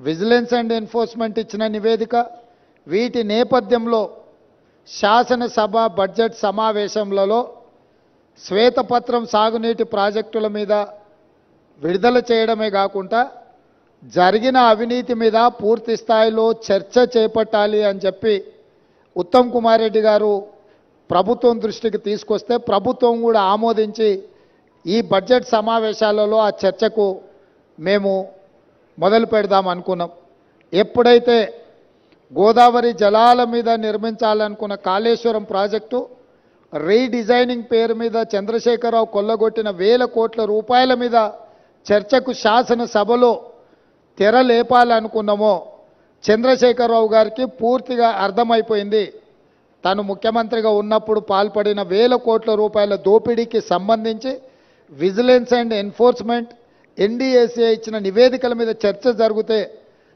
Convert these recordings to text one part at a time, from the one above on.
Vigilance and enforcement ఇచ్చిన నివేదిక, వీటి నేపథ్యంలో శాసనసభ బడ్జెట్ సమావేశంలో శ్వేతపత్రం సాగునీటి ప్రాజెక్టుల మీద విడుదల చేయడమే కాకుండా జరిగిన అవినీతి మీద పూర్తి స్థాయిలో చర్చ చేపట్టాలి అని చెప్పి ఉత్తమ్ కుమార్ రెడ్డి గారు ప్రభుత్వం దృష్టికి తీసుకొస్తే ప్రభుత్వం కూడా ఆమోదించి ఈ బడ్జెట్ సమావేశాలలో ఆ చర్చకు మేము మొదలు పెడదాం అనుకున్నాం. ఎప్పుడైతే గోదావరి జలాల మీద నిర్మించాలనుకున్న కాళేశ్వరం ప్రాజెక్టు రీడిజైనింగ్ పేరు మీద చంద్రశేఖరరావు కొల్లగొట్టిన వేల కోట్ల రూపాయల మీద చర్చకు శాసనసభలో తెర లేపాలనుకున్నామో చంద్రశేఖరరావు గారికి పూర్తిగా అర్థమైపోయింది. తను ముఖ్యమంత్రిగా ఉన్నప్పుడు పాల్పడిన వేల కోట్ల రూపాయల దోపిడీకి సంబంధించి విజిలెన్స్ అండ్ ఎన్ఫోర్స్మెంట్ ఎన్డీఏసీ ఇచ్చిన నివేదికల మీద చర్చ జరిగితే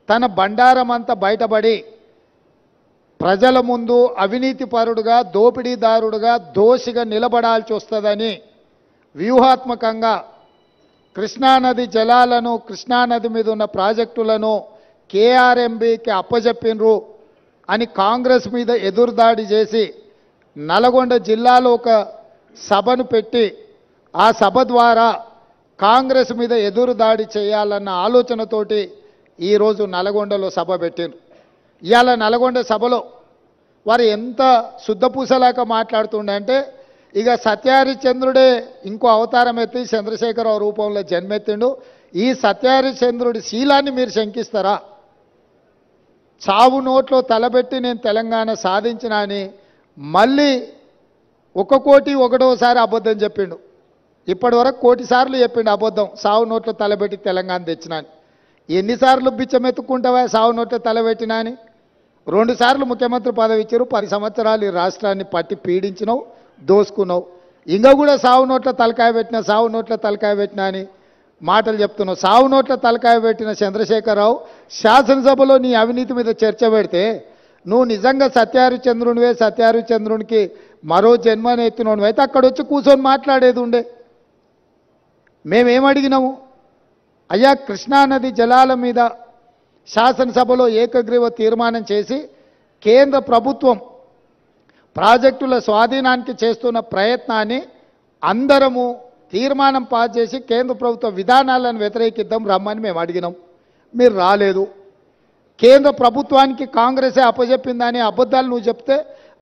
తన బండారం అంతా బయటపడి ప్రజల ముందు అవినీతిపరుడుగా దోపిడీదారుడుగా దోషిగా నిలబడాల్సి వస్తుందని వ్యూహాత్మకంగా కృష్ణానది జలాలను కృష్ణానది మీద ఉన్న ప్రాజెక్టులను కేఆర్ఎంబీకి అప్పజెప్పినరు అని కాంగ్రెస్ మీద ఎదురుదాడి చేసి నల్గొండ జిల్లాలో ఒక సభను పెట్టి ఆ సభ ద్వారా కాంగ్రెస్ మీద ఎదురుదాడి చేయాలన్న ఆలోచనతోటి ఈరోజు నల్గొండలో సభ పెట్టిండ్రు. ఇవాళ నల్గొండ సభలో వారు ఎంత శుద్ధపూసలాక మాట్లాడుతుండే అంటే ఇక సత్యహరిచంద్రుడే ఇంకో అవతారం ఎత్తి చంద్రశేఖరరావు రూపంలో జన్మెత్తిండు. ఈ సత్యహరిచంద్రుడి శీలాన్ని మీరు శంకిస్తారా? చావు నోట్లో తలబెట్టి నేను తెలంగాణ సాధించిన అని మళ్ళీ 1,01,000 అబద్ధం చెప్పిండు. ఇప్పటి వరకు 1,00,00,000 సార్లు చెప్పిండు అబద్ధం, సావు నోట్లో తలబెట్టి తెలంగాణ తెచ్చినా అని. ఎన్నిసార్లు బిచ్చమెత్తుకుంటావా సావు నోట్లో తలబెట్టినా అని? 2 సార్లు ముఖ్యమంత్రి పదవి ఇచ్చారు. 10 సంవత్సరాలు ఈ రాష్ట్రాన్ని పట్టి పీడించినావు, దోసుకున్నావు. ఇంకా కూడా సావు నోట్ల తలకాయ పెట్టినా సావు నోట్ల తలకాయ పెట్టినా అని మాటలు చెప్తున్నావు. సావు నోట్ల తలకాయ పెట్టిన చంద్రశేఖరరావు శాసనసభలో నీ అవినీతి మీద చర్చ పెడితే నువ్వు నిజంగా సత్యహరిచంద్రునివే, సత్యహరిచంద్రునికి మరో జన్మని ఎత్తినోడు అయితే అక్కడ వచ్చి కూర్చొని మాట్లాడేది ఉండే. మేమేమడిగినాము? అయ్యా కృష్ణానది జలాల మీద శాసనసభలో ఏకగ్రీవ తీర్మానం చేసి కేంద్ర ప్రభుత్వం ప్రాజెక్టుల స్వాధీనానికి చేస్తున్న ప్రయత్నాన్ని అందరము తీర్మానం పాస్ చేసి కేంద్ర ప్రభుత్వ విధానాలను వ్యతిరేకిద్దాం రమ్మని మేము అడిగినాం. మీరు రాలేదు. కేంద్ర ప్రభుత్వానికి కాంగ్రెసే అప్పచెప్పిందని అబద్ధాలు నువ్వు చెప్తే